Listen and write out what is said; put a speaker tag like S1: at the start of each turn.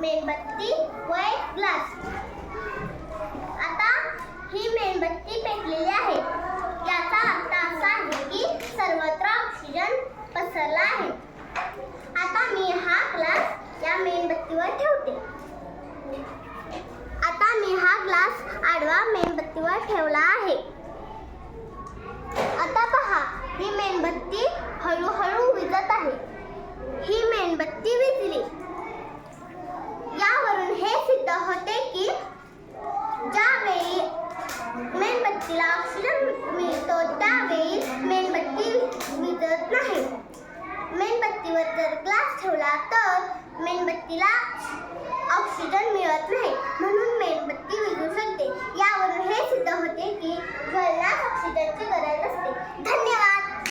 S1: मेणबत्ती व एक ग्लास. आता ही मेणबत्ती पेटलेली आहे. याचा अर्थ असा आहे की सर्वत्र ऑक्सिजन पसरला आहे. आता मी हा ग्लास या मेणबत्तीवर ठेवते. आता मी हा ग्लास आडवा मेणबत्तीवर ठेवला आहे. आता पहा, ही मेणबत्ती हळूहळू विझत आहे. ही मेणबत्ती विझली. यावरून हे सिद्ध होते की ज्यावेळी मेणबत्तीला ऑक्सिजन मिळतो त्यावेळी मेणबत्ती विझत नाही. मेणबत्तीवर जर ग्लास ठेवला तर मेणबत्तीला ऑक्सिजन मिळत नाही, म्हणून मेणबत्ती विझू शकते. यावरून हे सिद्ध होते की ज्वलनास ऑक्सिजनची गरज